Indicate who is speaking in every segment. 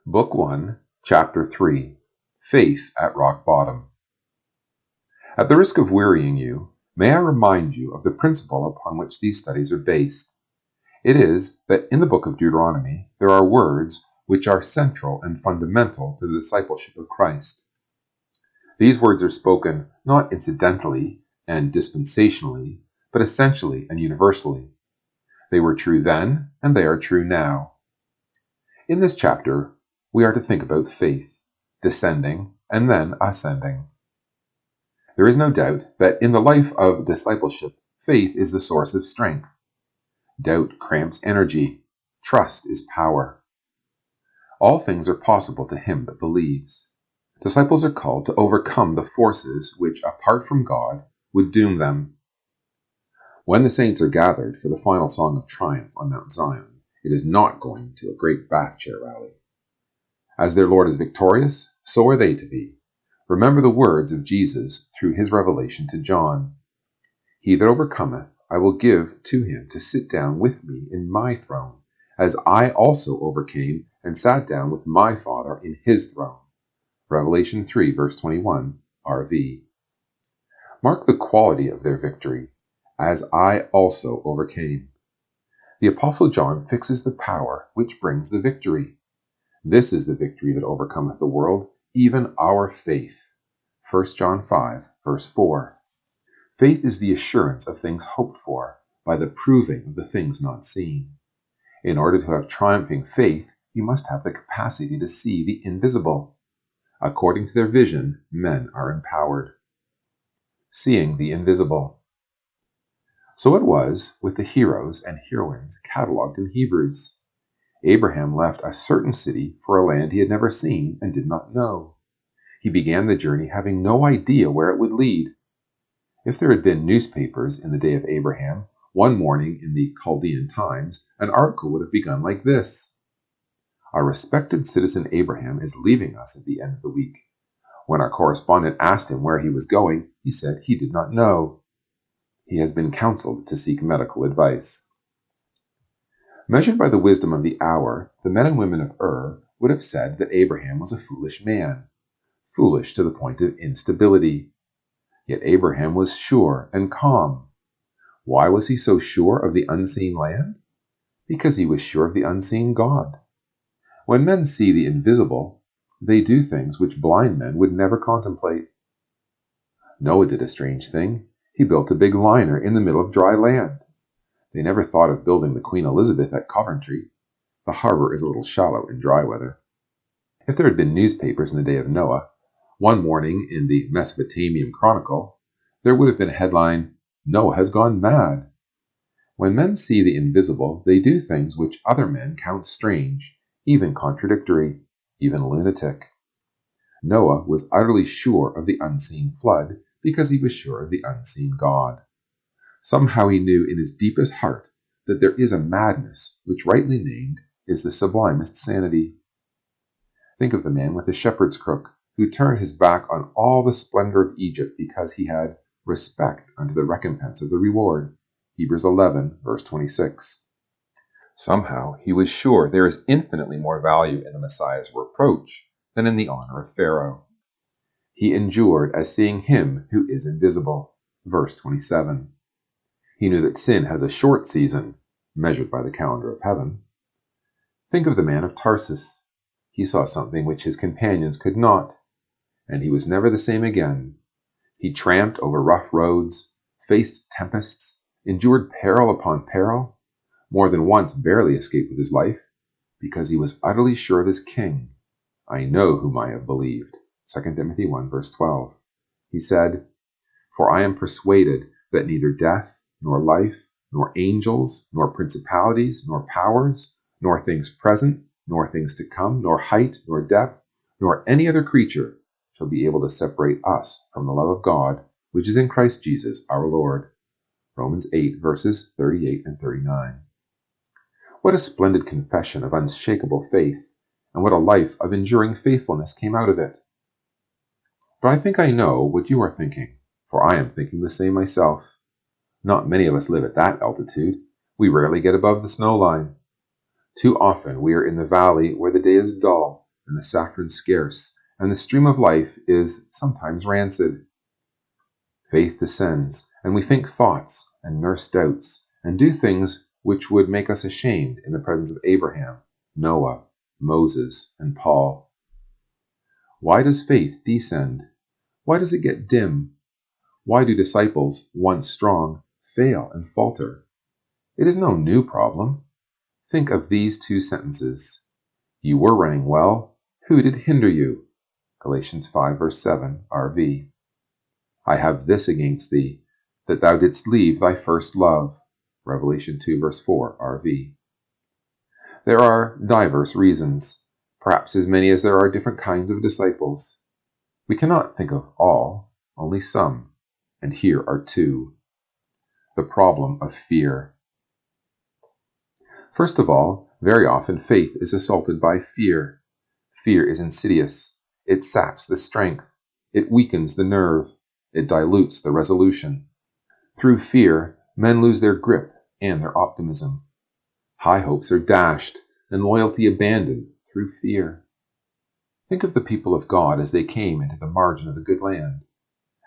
Speaker 1: Book 1, Chapter 3, Faith at Rock Bottom. At the risk of wearying you, may I remind you of the principle upon which these studies are based. It is that in the book of Deuteronomy there are words which are central and fundamental to the discipleship of Christ. These words are spoken not incidentally and dispensationally, but essentially and universally. They were true then, and they are true now. In this chapter, we are to think about faith, descending and then ascending. There is no doubt that in the life of discipleship, faith is the source of strength. Doubt cramps energy. Trust is power. All things are possible to him that believes. Disciples are called to overcome the forces which, apart from God, would doom them. When the saints are gathered for the final song of triumph on Mount Zion, it is not going to a great bath chair rally. As their Lord is victorious, so are they to be. Remember the words of Jesus through his revelation to John. He that overcometh, I will give to him to sit down with me in my throne, as I also overcame and sat down with my Father in his throne. Revelation 3, verse 21, RV. Mark the quality of their victory, as I also overcame. The Apostle John fixes the power which brings the victory. This is the victory that overcometh the world, even our faith. 1 John 5, verse 4. Faith is the assurance of things hoped for, by the proving of the things not seen. In order to have triumphing faith, you must have the capacity to see the invisible. According to their vision, men are empowered. Seeing the invisible. So it was with the heroes and heroines catalogued in Hebrews. Abraham left a certain city for a land he had never seen and did not know. He began the journey having no idea where it would lead. If there had been newspapers in the day of Abraham, one morning in the Chaldean Times, an article would have begun like this: "Our respected citizen Abraham is leaving us at the end of the week." When our correspondent asked him where he was going, he said he did not know. He has been counseled to seek medical advice. Measured by the wisdom of the hour, the men and women of Ur would have said that Abraham was a foolish man, foolish to the point of instability. Yet Abraham was sure and calm. Why was he so sure of the unseen land? Because he was sure of the unseen God. When men see the invisible, they do things which blind men would never contemplate. Noah did a strange thing. He built a big liner in the middle of dry land. They never thought of building the Queen Elizabeth at Coventry. The harbor is a little shallow in dry weather. If there had been newspapers in the day of Noah, one morning in the Mesopotamian Chronicle, there would have been a headline, "Noah has gone mad." When men see the invisible, they do things which other men count strange, even contradictory, even lunatic. Noah was utterly sure of the unseen flood because he was sure of the unseen God. Somehow he knew in his deepest heart that there is a madness which, rightly named, is the sublimest sanity. Think of the man with the shepherd's crook, who turned his back on all the splendor of Egypt because he had respect unto the recompense of the reward. Hebrews 11, verse 26. Somehow he was sure there is infinitely more value in the Messiah's reproach than in the honor of Pharaoh. He endured as seeing him who is invisible. Verse 27. He knew that sin has a short season, measured by the calendar of heaven. Think of the man of Tarsus. He saw something which his companions could not, and he was never the same again. He tramped over rough roads, faced tempests, endured peril upon peril, more than once barely escaped with his life, because he was utterly sure of his King. I know whom I have believed. 2 Timothy 1, verse 12. He said, "For I am persuaded that neither death, nor life, nor angels, nor principalities, nor powers, nor things present, nor things to come, nor height, nor depth, nor any other creature shall be able to separate us from the love of God, which is in Christ Jesus our Lord." Romans 8, verses 38 and 39. What a splendid confession of unshakable faith, and what a life of enduring faithfulness came out of it. But I think I know what you are thinking, for I am thinking the same myself. Not many of us live at that altitude. We rarely get above the snow line. Too often we are in the valley where the day is dull, and the saffron scarce, and the stream of life is sometimes rancid. Faith descends, and we think thoughts and nurse doubts, and do things which would make us ashamed in the presence of Abraham, Noah, Moses, and Paul. Why does faith descend? Why does it get dim? Why do disciples, once strong, fail and falter? It is no new problem. Think of these two sentences. You were running well. Who did hinder you? Galatians 5 verse 7 RV. I have this against thee, that thou didst leave thy first love. Revelation 2 verse 4 RV. There are diverse reasons, perhaps as many as there are different kinds of disciples. We cannot think of all, only some, and here are two. The problem of fear. First of all, very often faith is assaulted by fear. Fear is insidious. It saps the strength. It weakens the nerve. It dilutes the resolution. Through fear, men lose their grip and their optimism. High hopes are dashed and loyalty abandoned through fear. Think of the people of God as they came into the margin of the good land.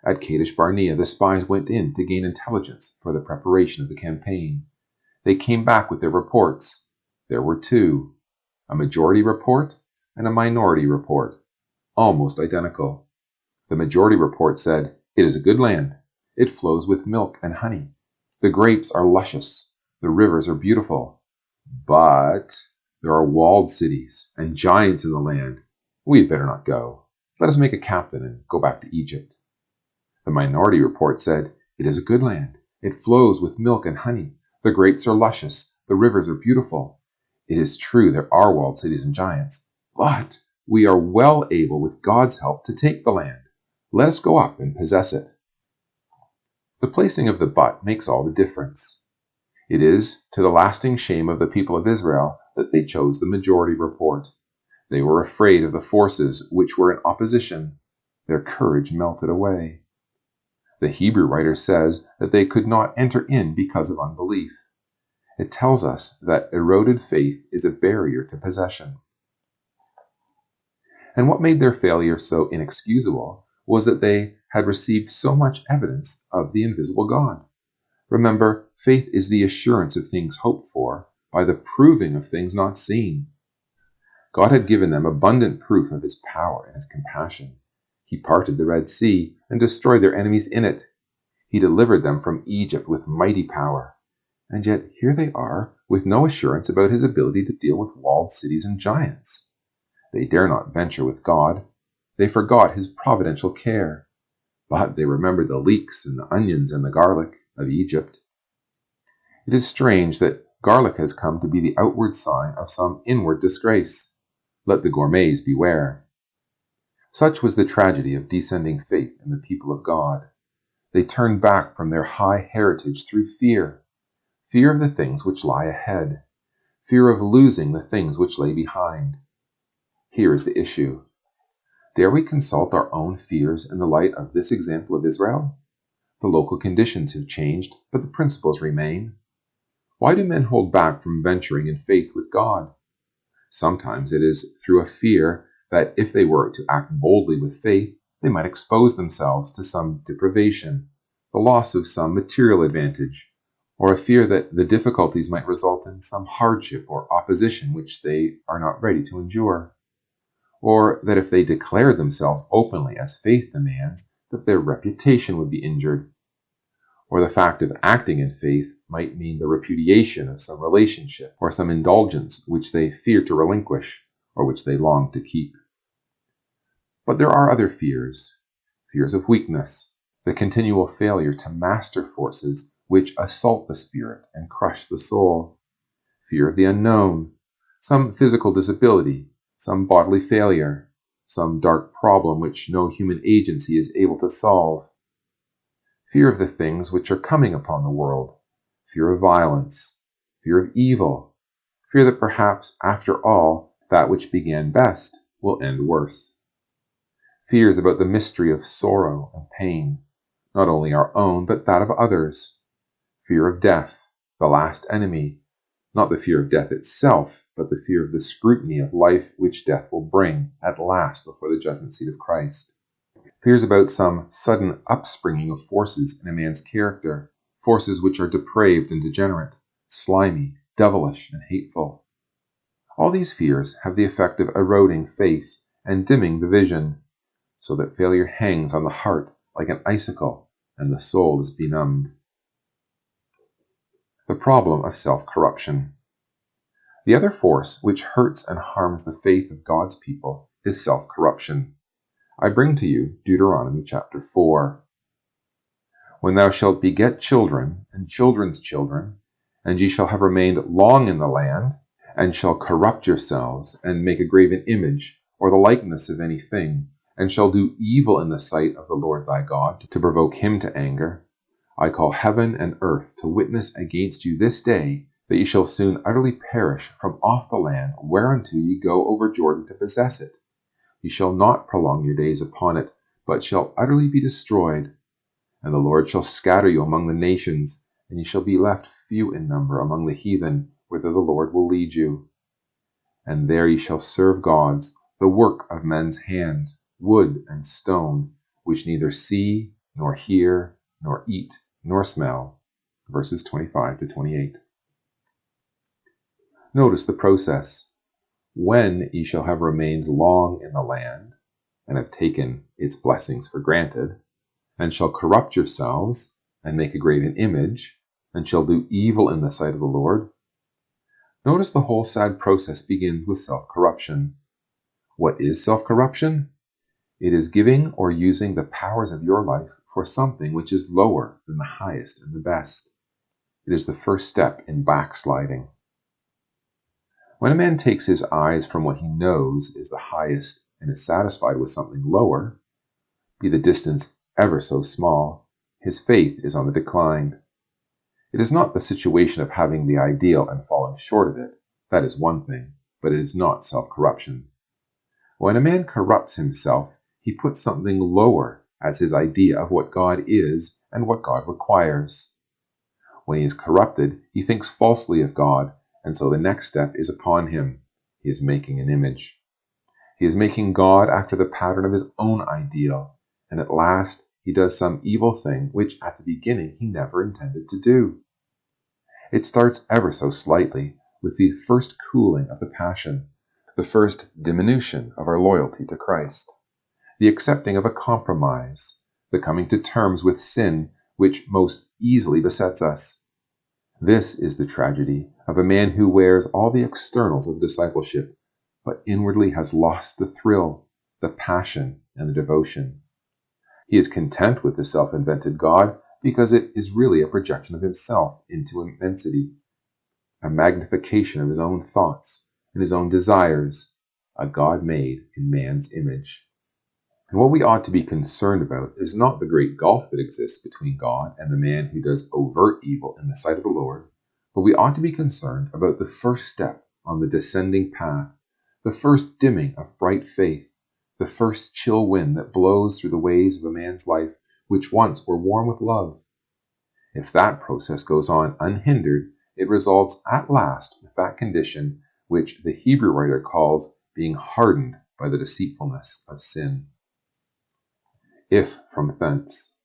Speaker 1: At Kadesh Barnea, the spies went in to gain intelligence for the preparation of the campaign. They came back with their reports. There were two, a majority report and a minority report, almost identical. The majority report said, "It is a good land. It flows with milk and honey. The grapes are luscious. The rivers are beautiful. But there are walled cities and giants in the land. We had better not go. Let us make a captain and go back to Egypt." The minority report said, "It is a good land. It flows with milk and honey. The grapes are luscious. The rivers are beautiful. It is true there are walled cities and giants, but we are well able with God's help to take the land. Let us go up and possess it." The placing of the but makes all the difference. It is to the lasting shame of the people of Israel that they chose the majority report. They were afraid of the forces which were in opposition. Their courage melted away. The Hebrew writer says that they could not enter in because of unbelief. It tells us that eroded faith is a barrier to possession. And what made their failure so inexcusable was that they had received so much evidence of the invisible God. Remember, faith is the assurance of things hoped for by the proving of things not seen. God had given them abundant proof of his power and his compassion. He parted the Red Sea and destroyed their enemies in it. He delivered them from Egypt with mighty power. And yet here they are, with no assurance about his ability to deal with walled cities and giants. They dare not venture with God. They forgot his providential care. But they remembered the leeks and the onions and the garlic of Egypt. It is strange that garlic has come to be the outward sign of some inward disgrace. Let the gourmets beware. Such was the tragedy of descending faith in the people of God. They turned back from their high heritage through fear. Fear of the things which lie ahead. Fear of losing the things which lay behind. Here is the issue. Dare we consult our own fears in the light of this example of Israel? The local conditions have changed, but the principles remain. Why do men hold back from venturing in faith with God? Sometimes it is through a fear that if they were to act boldly with faith, they might expose themselves to some deprivation, the loss of some material advantage, or a fear that the difficulties might result in some hardship or opposition which they are not ready to endure, or that if they declared themselves openly as faith demands, that their reputation would be injured, or the fact of acting in faith might mean the repudiation of some relationship or some indulgence which they fear to relinquish or which they long to keep. But there are other fears, fears of weakness, the continual failure to master forces which assault the spirit and crush the soul, fear of the unknown, some physical disability, some bodily failure, some dark problem which no human agency is able to solve, fear of the things which are coming upon the world, fear of violence, fear of evil, fear that perhaps, after all, that which began best will end worse. Fears about the mystery of sorrow and pain, not only our own, but that of others. Fear of death, the last enemy, not the fear of death itself, but the fear of the scrutiny of life which death will bring at last before the judgment seat of Christ. Fears about some sudden upspringing of forces in a man's character, forces which are depraved and degenerate, slimy, devilish, and hateful. All these fears have the effect of eroding faith and dimming the vision, so that failure hangs on the heart like an icicle, and the soul is benumbed. The problem of self-corruption. The other force which hurts and harms the faith of God's people is self-corruption. I bring to you Deuteronomy chapter 4. When thou shalt beget children and children's children, and ye shall have remained long in the land, and shall corrupt yourselves, and make a graven image, or the likeness of any thing, and shall do evil in the sight of the Lord thy God, to provoke him to anger, I call heaven and earth to witness against you this day, that ye shall soon utterly perish from off the land whereunto ye go over Jordan to possess it. Ye shall not prolong your days upon it, but shall utterly be destroyed. And the Lord shall scatter you among the nations, and ye shall be left few in number among the heathen, whither the Lord will lead you. And there ye shall serve gods, the work of men's hands, wood and stone, which neither see, nor hear, nor eat, nor smell. Verses 25 to 28. Notice the process. When ye shall have remained long in the land, and have taken its blessings for granted, and shall corrupt yourselves, and make a graven image, and shall do evil in the sight of the Lord. Notice the whole sad process begins with self-corruption. What is self-corruption? It is giving or using the powers of your life for something which is lower than the highest and the best. It is the first step in backsliding. When a man takes his eyes from what he knows is the highest and is satisfied with something lower, be the distance ever so small, his faith is on the decline. It is not the situation of having the ideal and falling short of it. That is one thing, but it is not self-corruption. When a man corrupts himself, he puts something lower as his idea of what God is and what God requires. When he is corrupted, he thinks falsely of God, and so the next step is upon him. He is making an image. He is making God after the pattern of his own ideal, and at last he does some evil thing which at the beginning he never intended to do. It starts ever so slightly with the first cooling of the passion, the first diminution of our loyalty to Christ, the accepting of a compromise, the coming to terms with sin which most easily besets us. This is the tragedy of a man who wears all the externals of discipleship, but inwardly has lost the thrill, the passion, and the devotion. He is content with the self-invented God because it is really a projection of himself into immensity, a magnification of his own thoughts and his own desires, a God made in man's image. And what we ought to be concerned about is not the great gulf that exists between God and the man who does overt evil in the sight of the Lord, but we ought to be concerned about the first step on the descending path, the first dimming of bright faith, the first chill wind that blows through the ways of a man's life which once were warm with love. If that process goes on unhindered, it results at last with that condition which the Hebrew writer calls being hardened by the deceitfulness of sin. If from thence.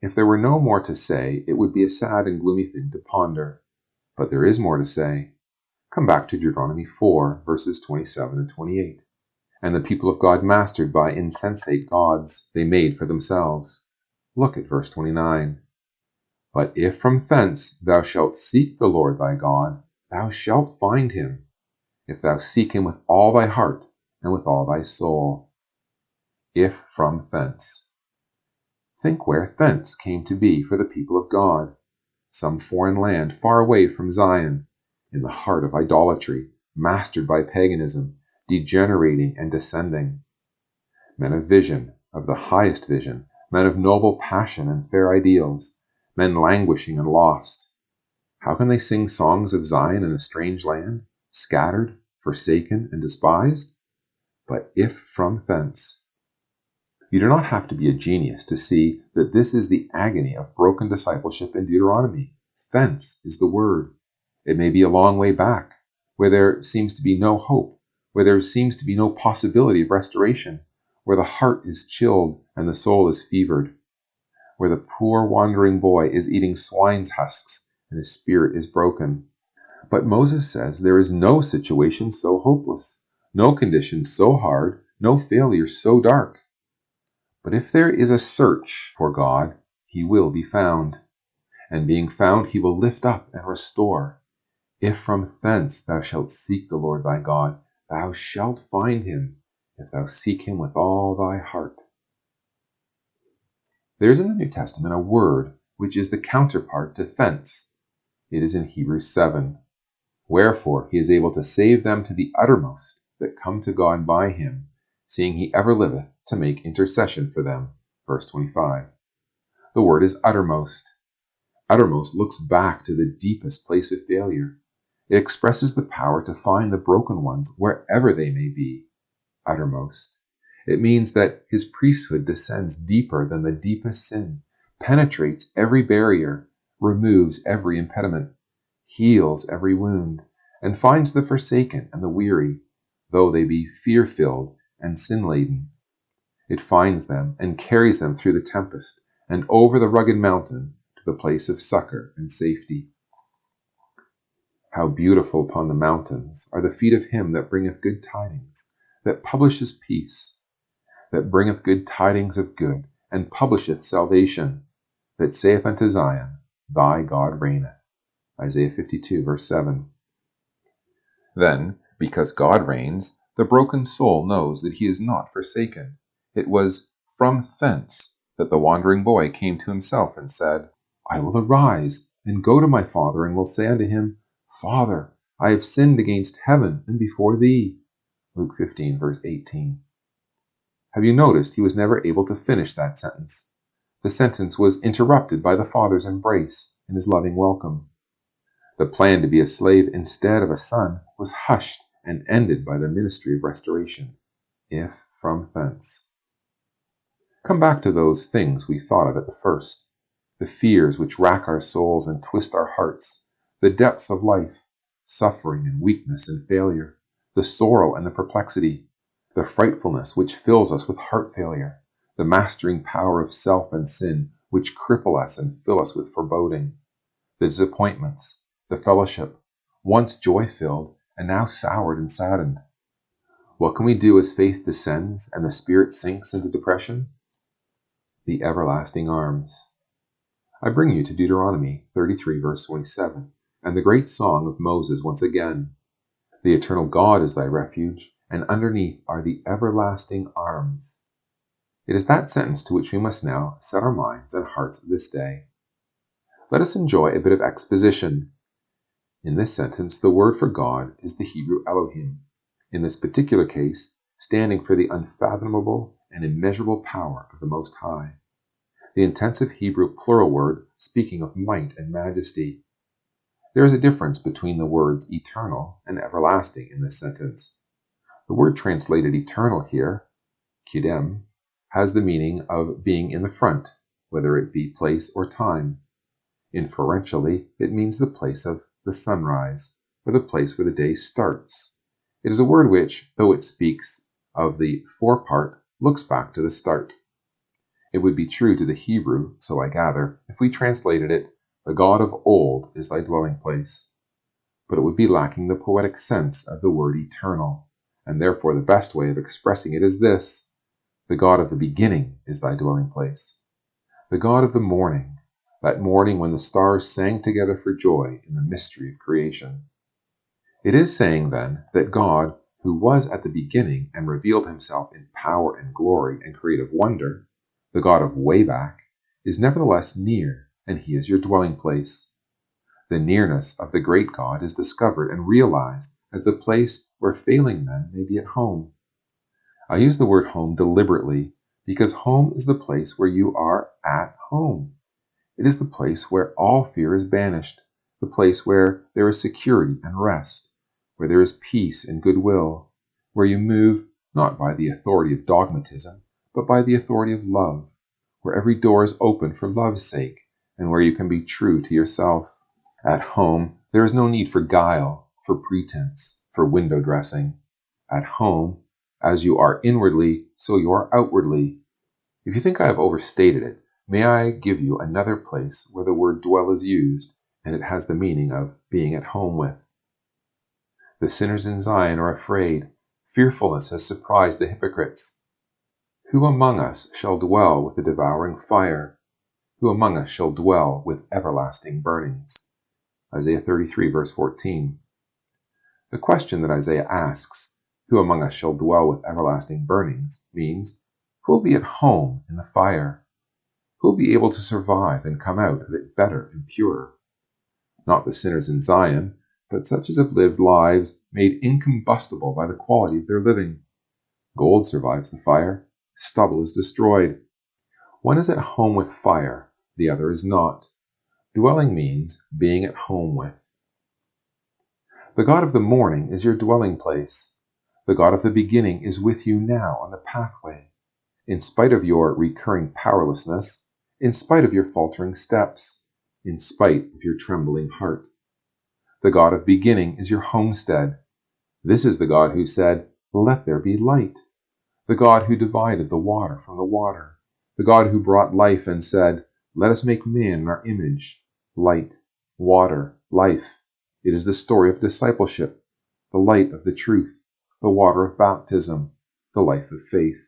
Speaker 1: If there were no more to say, it would be a sad and gloomy thing to ponder. But there is more to say. Come back to Deuteronomy 4, verses 27 and 28. And the people of God mastered by insensate gods they made for themselves. Look at verse 29. But if from thence thou shalt seek the Lord thy God, thou shalt find him, if thou seek him with all thy heart and with all thy soul. If from thence. Think where thence came to be for the people of God. Some foreign land far away from Zion, in the heart of idolatry, mastered by paganism, degenerating and descending. Men of vision, of the highest vision, men of noble passion and fair ideals, men languishing and lost. How can they sing songs of Zion in a strange land, scattered, forsaken, and despised? But if from thence. You do not have to be a genius to see that this is the agony of broken discipleship in Deuteronomy. Thence is the word. It may be a long way back, where there seems to be no hope, where there seems to be no possibility of restoration, where the heart is chilled and the soul is fevered, where the poor wandering boy is eating swine's husks and his spirit is broken. But Moses says there is no situation so hopeless, no condition so hard, no failure so dark. But if there is a search for God, he will be found. And being found, he will lift up and restore. If from thence thou shalt seek the Lord thy God, thou shalt find him, if thou seek him with all thy heart. There is in the New Testament a word which is the counterpart to thence. It is in Hebrews 7. Wherefore he is able to save them to the uttermost that come to God by him, seeing he ever liveth to make intercession for them. Verse 25. The word is uttermost. Uttermost looks back to the deepest place of failure. It expresses the power to find the broken ones wherever they may be. Uttermost. It means that his priesthood descends deeper than the deepest sin, penetrates every barrier, removes every impediment, heals every wound, and finds the forsaken and the weary, though they be fear-filled and sin-laden. It finds them and carries them through the tempest and over the rugged mountain to the place of succor and safety. How beautiful upon the mountains are the feet of him that bringeth good tidings, that publisheth peace, that bringeth good tidings of good, and publisheth salvation, that saith unto Zion, Thy God reigneth. Isaiah 52, verse 7. Then, because God reigns, the broken soul knows that he is not forsaken. It was from thence that the wandering boy came to himself and said, I will arise and go to my father, and will say unto him, Father, I have sinned against heaven and before thee. Luke 15, verse 18. Have you noticed he was never able to finish that sentence? The sentence was interrupted by the Father's embrace and his loving welcome. The plan to be a slave instead of a son was hushed and ended by the ministry of restoration, if from thence. Come back to those things we thought of at the first, the fears which rack our souls and twist our hearts, the depths of life, suffering and weakness and failure, the sorrow and the perplexity, the frightfulness which fills us with heart failure, the mastering power of self and sin which cripple us and fill us with foreboding, the disappointments, the fellowship, once joy-filled and now soured and saddened. What can we do as faith descends and the spirit sinks into depression? The everlasting arms. I bring you to Deuteronomy 33, verse 27, and the great song of Moses once again. The eternal God is thy refuge, and underneath are the everlasting arms. It is that sentence to which we must now set our minds and hearts this day. Let us enjoy a bit of exposition. In this sentence, the word for God is the Hebrew Elohim, in this particular case, standing for the unfathomable and immeasurable power of the Most High. The intensive Hebrew plural word speaking of might and majesty. There is a difference between the words eternal and everlasting in this sentence. The word translated eternal here, kidem, has the meaning of being in the front, whether it be place or time. Inferentially, it means the place of the sunrise, or the place where the day starts. It is a word which, though it speaks of the forepart, looks back to the start. It would be true to the Hebrew, so I gather, if we translated it, the God of old is thy dwelling place. But it would be lacking the poetic sense of the word eternal, and therefore the best way of expressing it is this: the God of the beginning is thy dwelling place. The God of the morning, that morning when the stars sang together for joy in the mystery of creation. It is saying, then, that God, who was at the beginning and revealed himself in power and glory and creative wonder, the God of way back, is nevertheless near, and he is your dwelling place. The nearness of the great God is discovered and realized as the place where failing men may be at home. I use the word home deliberately because home is the place where you are at home. It is the place where all fear is banished, the place where there is security and rest, where there is peace and goodwill, where you move not by the authority of dogmatism, but by the authority of love, where every door is open for love's sake, and where you can be true to yourself. At home, there is no need for guile, for pretense, for window dressing. At home, as you are inwardly, so you are outwardly. If you think I have overstated it, may I give you another place where the word dwell is used, and it has the meaning of being at home with. The sinners in Zion are afraid. Fearfulness has surprised the hypocrites. Who among us shall dwell with the devouring fire? Who among us shall dwell with everlasting burnings? Isaiah 33, verse 14. The question that Isaiah asks, who among us shall dwell with everlasting burnings, means, who will be at home in the fire? Who will be able to survive and come out of it better and purer? Not the sinners in Zion, but such as have lived lives made incombustible by the quality of their living. Gold survives the fire, stubble is destroyed. One is at home with fire, the other is not. Dwelling means being at home with. The God of the morning is your dwelling place. The God of the beginning is with you now on the pathway. In spite of your recurring powerlessness, in spite of your faltering steps, in spite of your trembling heart. The God of beginning is your homestead. This is the God who said, "Let there be light." The God who divided the water from the water. The God who brought life and said, "Let us make man in our image." Light, water, life. It is the story of discipleship, the light of the truth, the water of baptism, the life of faith.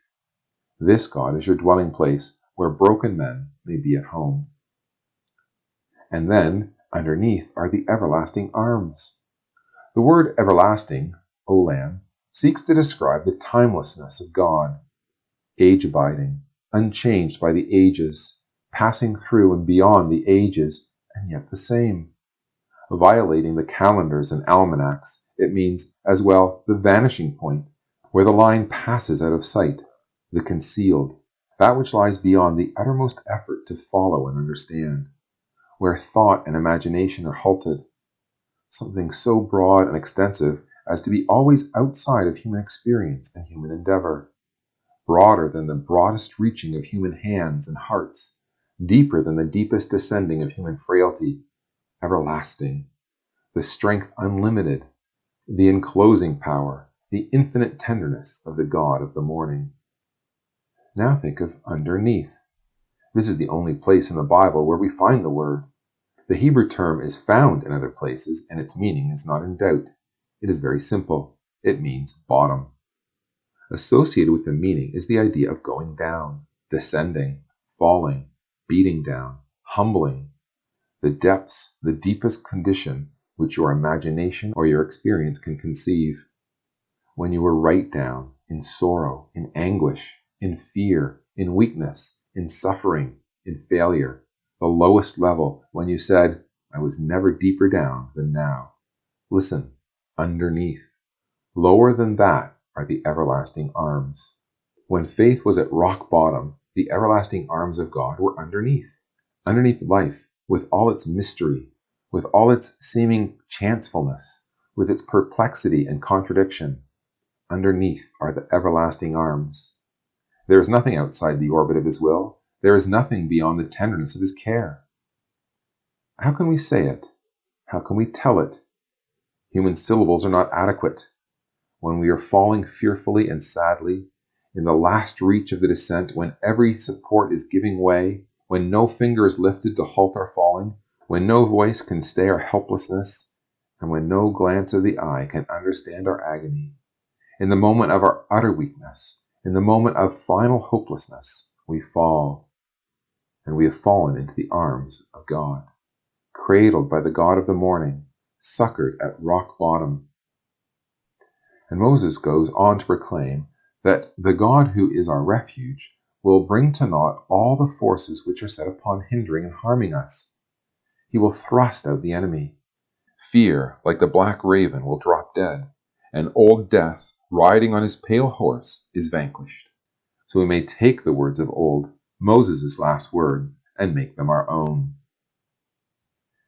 Speaker 1: This God is your dwelling place where broken men may be at home. And then, underneath are the everlasting arms. The word everlasting, olam, seeks to describe the timelessness of God, age-abiding, unchanged by the ages, passing through and beyond the ages, and yet the same. Violating the calendars and almanacs, it means, as well, the vanishing point, where the line passes out of sight, the concealed, that which lies beyond the uttermost effort to follow and understand, where thought and imagination are halted, something so broad and extensive as to be always outside of human experience and human endeavor, broader than the broadest reaching of human hands and hearts, deeper than the deepest descending of human frailty, everlasting, the strength unlimited, the enclosing power, the infinite tenderness of the God of the morning. Now think of underneath. This is the only place in the Bible where we find the word. The Hebrew term is found in other places, and its meaning is not in doubt. It is very simple. It means bottom. Associated with the meaning is the idea of going down, descending, falling, beating down, humbling. The depths, the deepest condition which your imagination or your experience can conceive. When you were right down, in sorrow, in anguish, in fear, in weakness, in suffering, in failure, the lowest level, when you said, "I was never deeper down than now." Listen, underneath. Lower than that are the everlasting arms. When faith was at rock bottom, the everlasting arms of God were underneath life, with all its mystery, with all its seeming chancefulness, with its perplexity and contradiction. Underneath are the everlasting arms. There is nothing outside the orbit of his will. There is nothing beyond the tenderness of his care. How can we say it? How can we tell it? Human syllables are not adequate. When we are falling fearfully and sadly, in the last reach of the descent, when every support is giving way, when no finger is lifted to halt our falling, when no voice can stay our helplessness, and when no glance of the eye can understand our agony, in the moment of our utter weakness, in the moment of final hopelessness, we fall. And we have fallen into the arms of God, cradled by the God of the morning, succored at rock bottom. And Moses goes on to proclaim that the God who is our refuge will bring to naught all the forces which are set upon hindering and harming us. He will thrust out the enemy. Fear, like the black raven, will drop dead, and old death, riding on his pale horse, is vanquished. So we may take the words of old, Moses' last words, and make them our own.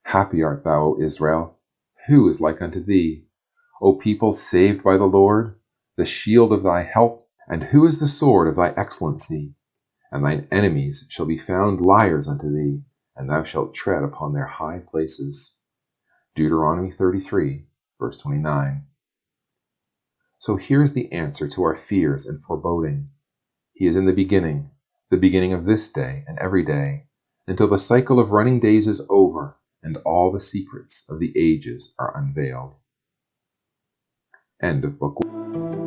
Speaker 1: Happy art thou, O Israel! Who is like unto thee? O people saved by the Lord, the shield of thy help, and who is the sword of thy excellency? And thine enemies shall be found liars unto thee, and thou shalt tread upon their high places. Deuteronomy 33, verse 29. So here's the answer to our fears and foreboding. He is in the beginning of this day and every day, until the cycle of running days is over and all the secrets of the ages are unveiled. End of Book 1.